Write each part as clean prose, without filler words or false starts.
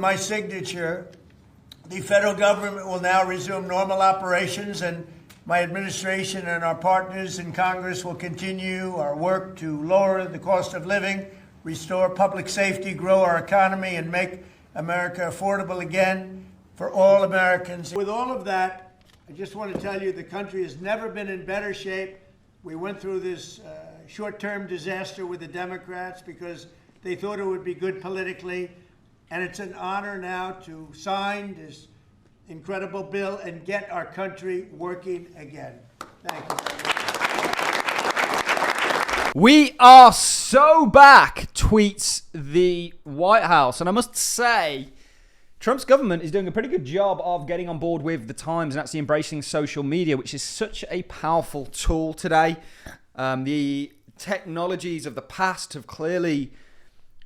My signature, the federal government will now resume normal operations, and my administration and our partners in Congress will continue our work to lower the cost of living, restore public safety, grow our economy, and make America affordable again for all Americans. With all of that, I just want to tell you the country has never been in better shape. We went through this short-term disaster with the Democrats because they thought it would be good politically. And it's an honor now to sign this incredible bill and get our country working again. Thank you. We are so back, tweets the White House. And I must say, Trump's government is doing a pretty good job of getting on board with the times and actually embracing social media, which is such a powerful tool today. The technologies of the past have clearly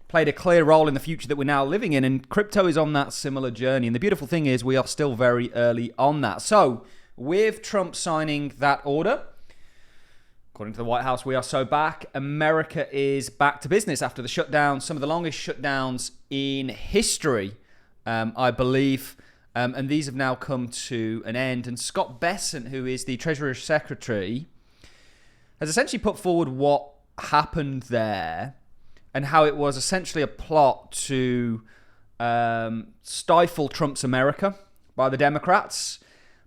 played a clear role in the future that we're now living in, and crypto is on that similar journey. And the beautiful thing is we are still very early on that. So with Trump signing that order, according to the White House, we are so back. America is back to business after the shutdown, some of the longest shutdowns in history, I believe. And these have now come to an end. And Scott Bessent, who is the Treasury Secretary, has essentially put forward what happened there and how it was essentially a plot to stifle Trump's America by the Democrats.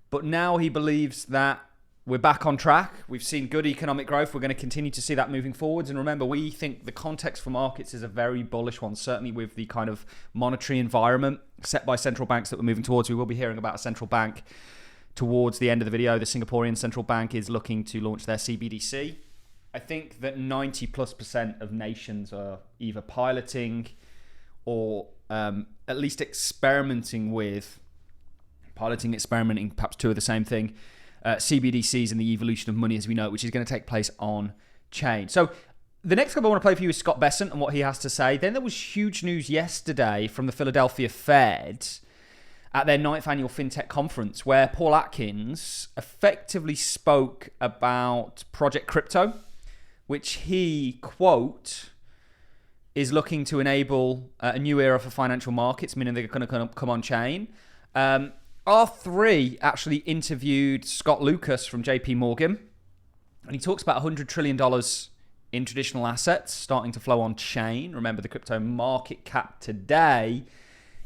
But now he believes that we're back on track. We've seen good economic growth. We're going to continue to see that moving forwards. And remember, we think the context for markets is a very bullish one, certainly with the kind of monetary environment set by central banks that we're moving towards. We will be hearing about a central bank towards the end of the video. The Singaporean central bank is looking to launch their CBDC. I think that 90+% of nations are either piloting or at least experimenting, perhaps two are the same thing, CBDCs and the evolution of money as we know it, which is going to take place on chain. So the next clip I want to play for you is Scott Bessent and what he has to say. Then there was huge news yesterday from the Philadelphia Fed at their 9th annual FinTech conference, where Paul Atkins effectively spoke about Project Crypto, which he, quote, is looking to enable a new era for financial markets, meaning they're going to come on chain. R3 actually interviewed Scott Lucas from JPMorgan, and he talks about $100 trillion in traditional assets starting to flow on chain. Remember, the crypto market cap today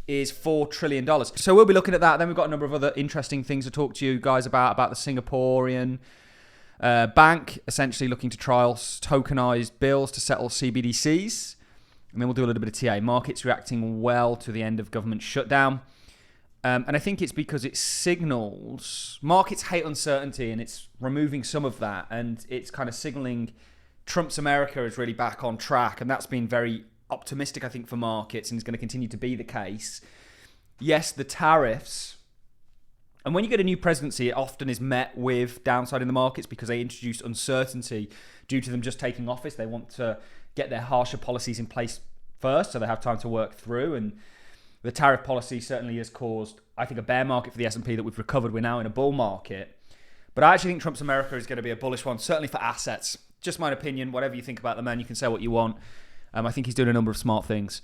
is $4 trillion. So we'll be looking at that. Then we've got a number of other interesting things to talk to you guys about the Singaporean bank essentially looking to trial tokenized bills to settle CBDCs. And then we'll do a little bit of TA. Markets reacting well to the end of government shutdown. And I think it's because it signals, markets hate uncertainty, and it's removing some of that. And it's kind of signaling Trump's America is really back on track. And that's been very optimistic, I think, for markets, and is going to continue to be the case. Yes, the tariffs. And when you get a new presidency, it often is met with downside in the markets because they introduce uncertainty due to them just taking office. They want to get their harsher policies in place first so they have time to work through. And the tariff policy certainly has caused, I think, a bear market for the S&P that we've recovered. We're now in a bull market. But I actually think Trump's America is going to be a bullish one, certainly for assets. Just my opinion. Whatever you think about the man, you can say what you want. I think he's doing a number of smart things.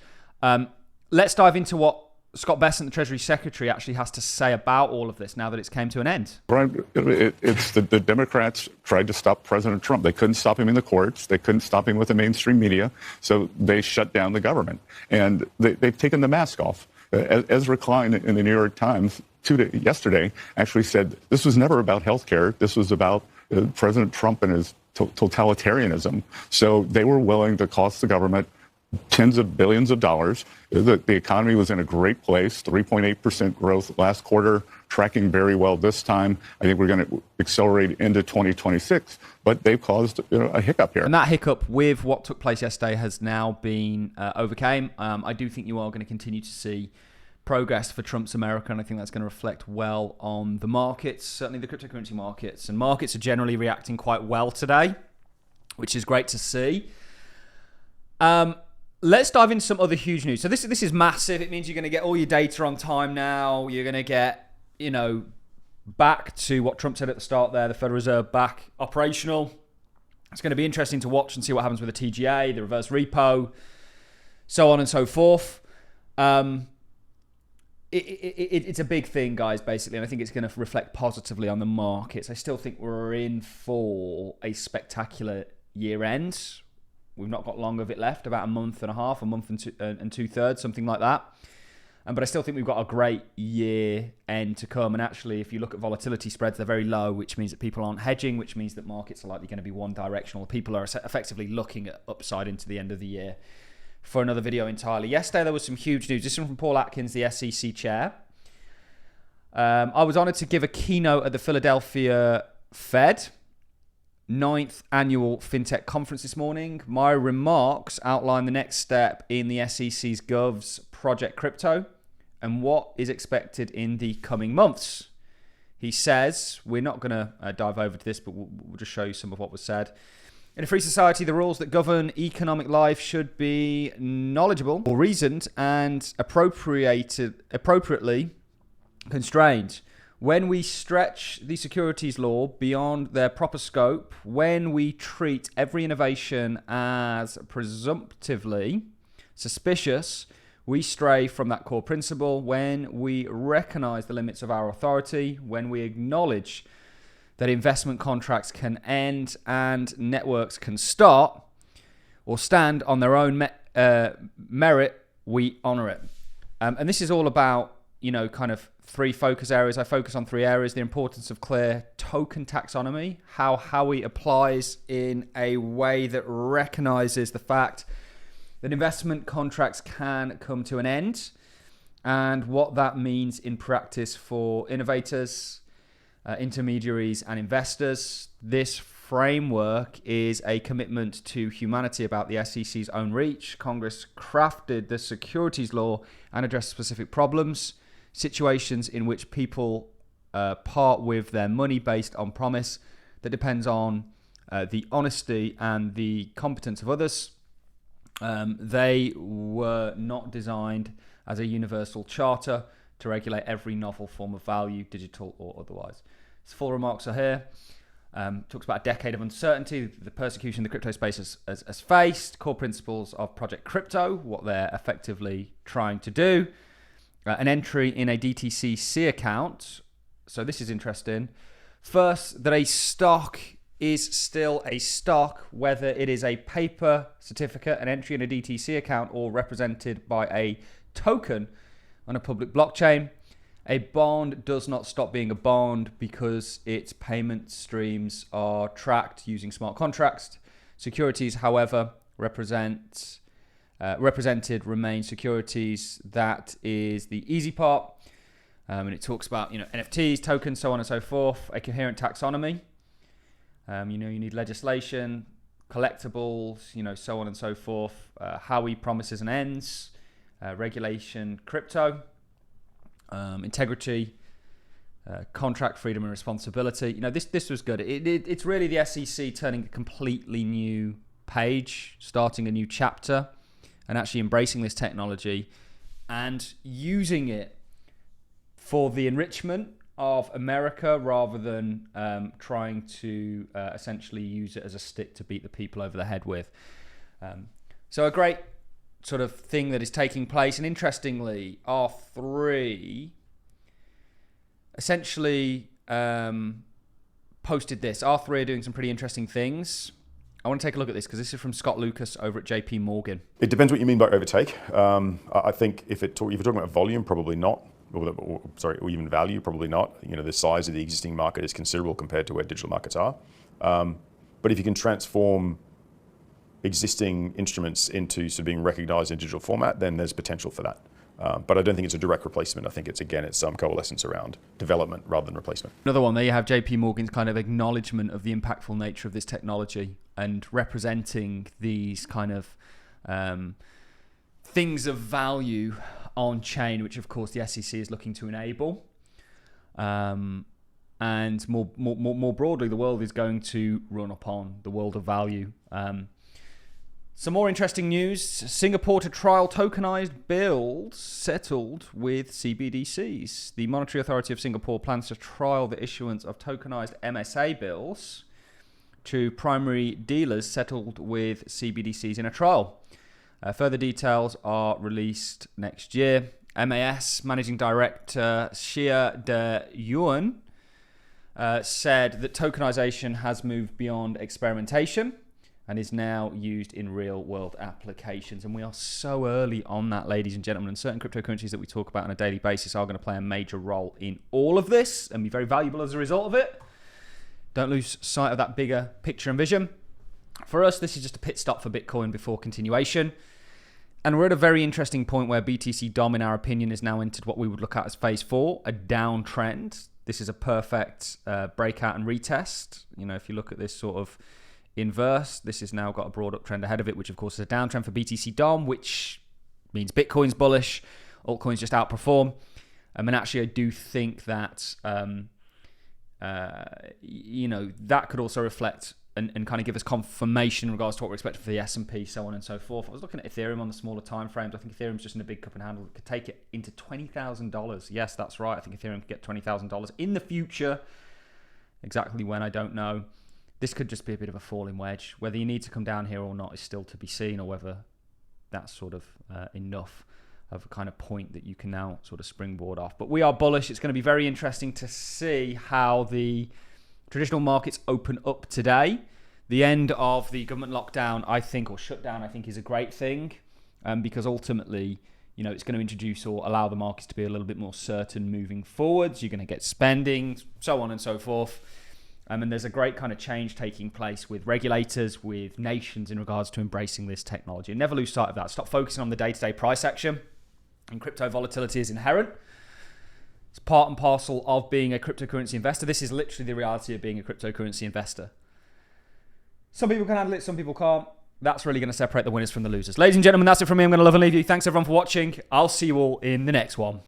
Let's dive into what Scott Bessent, the Treasury Secretary, actually has to say about all of this now that it's came to an end. Brian, it's the Democrats tried to stop President Trump. They couldn't stop him in the courts. They couldn't stop him with the mainstream media. So they shut down the government. And they've taken the mask off. Ezra Klein in the New York Times yesterday actually said this was never about health care. This was about President Trump and his totalitarianism. So they were willing to cost the government tens of billions of dollars. The economy was in a great place, 3.8% growth last quarter, tracking very well this time. I think we're going to accelerate into 2026, but they've caused a hiccup here. And that hiccup with what took place yesterday has now been overcame. I do think you are going to continue to see progress for Trump's America, and I think that's going to reflect well on the markets, certainly the cryptocurrency markets. And markets are generally reacting quite well today, which is great to see. Let's dive into some other huge news. So this is massive. It means you're going to get all your data on time now. You're going to get, back to what Trump said at the start there, the Federal Reserve back operational. It's going to be interesting to watch and see what happens with the TGA, the reverse repo, so on and so forth. it's a big thing, guys, basically, and I think it's going to reflect positively on the markets. I still think we're in for a spectacular year end. We've not got long of it left, about a month and a half, a month and two-thirds, something like that. But I still think we've got a great year end to come. And actually, if you look at volatility spreads, they're very low, which means that people aren't hedging, which means that markets are likely going to be one directional. People are effectively looking at upside into the end of the year. For another video entirely. Yesterday, there was some huge news. This one from Paul Atkins, the SEC chair. I was honored to give a keynote at the Philadelphia Fed 9th annual FinTech conference this morning. My remarks outline the next step in the SEC's Gov's Project Crypto and what is expected in the coming months. He says, we're not going to dive over to this, but we'll just show you some of what was said. In a free society, the rules that govern economic life should be knowledgeable or reasoned and appropriately constrained. When we stretch the securities law beyond their proper scope, when we treat every innovation as presumptively suspicious, we stray from that core principle. When we recognize the limits of our authority, when we acknowledge that investment contracts can end and networks can start or stand on their own merit, we honor it. And this is all about, kind of three focus areas. I focus on three areas: the importance of clear token taxonomy, how Howey applies in a way that recognizes the fact that investment contracts can come to an end, and what that means in practice for innovators, intermediaries, and investors. This framework is a commitment to humanity about the SEC's own reach. Congress crafted the securities law and addressed specific problems, situations in which people part with their money based on promise that depends on the honesty and the competence of others. They were not designed as a universal charter to regulate every novel form of value, digital or otherwise. His full remarks are here. Talks about a decade of uncertainty, the persecution the crypto space has faced, core principles of Project Crypto, what they're effectively trying to do, an entry in a DTCC account. So this is interesting. First, that a stock is still a stock, whether it is a paper certificate, an entry in a DTC account, or represented by a token on a public blockchain. A bond does not stop being a bond because its payment streams are tracked using smart contracts. Securities, however, represented remain securities. That is the easy part. And it talks about NFTs, tokens, so on and so forth. A coherent taxonomy. You need legislation, collectibles, so on and so forth. Howey promises and ends. Regulation, crypto. Integrity, contract freedom and responsibility. This was good. It's really the SEC turning a completely new page, starting a new chapter, and actually embracing this technology and using it for the enrichment of America rather than trying to essentially use it as a stick to beat the people over the head with. So a great sort of thing that is taking place. And interestingly, R3 essentially posted this. R3 are doing some pretty interesting things. I want to take a look at this because this is from Scott Lucas over at JPMorgan. It depends what you mean by overtake. I think if you're talking about volume, probably not. Or even value, probably not. The size of the existing market is considerable compared to where digital markets are. But if you can transform existing instruments into sort of being recognized in digital format, then there's potential for that. But I don't think it's a direct replacement. I think it's some coalescence around development rather than replacement. Another one, there you have JP Morgan's kind of acknowledgement of the impactful nature of this technology and representing these kind of things of value on chain, which of course the SEC is looking to enable. And more broadly, the world is going to run upon the world of value. Some more interesting news. Singapore to trial tokenized bills settled with CBDCs. The Monetary Authority of Singapore plans to trial the issuance of tokenized MSA bills to primary dealers settled with CBDCs in a trial. Further details are released next year. MAS Managing Director Xia De Yuan said that tokenization has moved beyond experimentation and is now used in real-world applications. And we are so early on that, ladies and gentlemen. And certain cryptocurrencies that we talk about on a daily basis are going to play a major role in all of this and be very valuable as a result of it. Don't lose sight of that bigger picture and vision. For us, this is just a pit stop for Bitcoin before continuation. And we're at a very interesting point where BTC Dom, in our opinion, has now entered what we would look at as phase 4, a downtrend. This is a perfect breakout and retest. If you look at this sort of inverse, this has now got a broad uptrend ahead of it, which of course is a downtrend for BTC Dom, which means Bitcoin's bullish, altcoins just outperform. And actually, I do think that that could also reflect and kind of give us confirmation in regards to what we're expecting for the S&P, so on and so forth. I was looking at Ethereum on the smaller time frames. I think Ethereum's just in a big cup and handle. It could take it into $20,000. Yes, that's right. I think Ethereum could get $20,000 in the future. Exactly when, I don't know. This could just be a bit of a falling wedge. Whether you need to come down here or not is still to be seen, or whether that's sort of enough of a kind of point that you can now sort of springboard off. But we are bullish. It's going to be very interesting to see how the traditional markets open up today. The end of the government lockdown, I think, or shutdown, I think, is a great thing because ultimately, it's going to introduce or allow the markets to be a little bit more certain moving forwards. You're going to get spending, so on and so forth. And there's a great kind of change taking place with regulators, with nations in regards to embracing this technology. And never lose sight of that. Stop focusing on the day-to-day price action. And crypto volatility is inherent. It's part and parcel of being a cryptocurrency investor. This is literally the reality of being a cryptocurrency investor. Some people can handle it, some people can't. That's really going to separate the winners from the losers. Ladies and gentlemen, that's it from me. I'm going to love and leave you. Thanks everyone for watching. I'll see you all in the next one.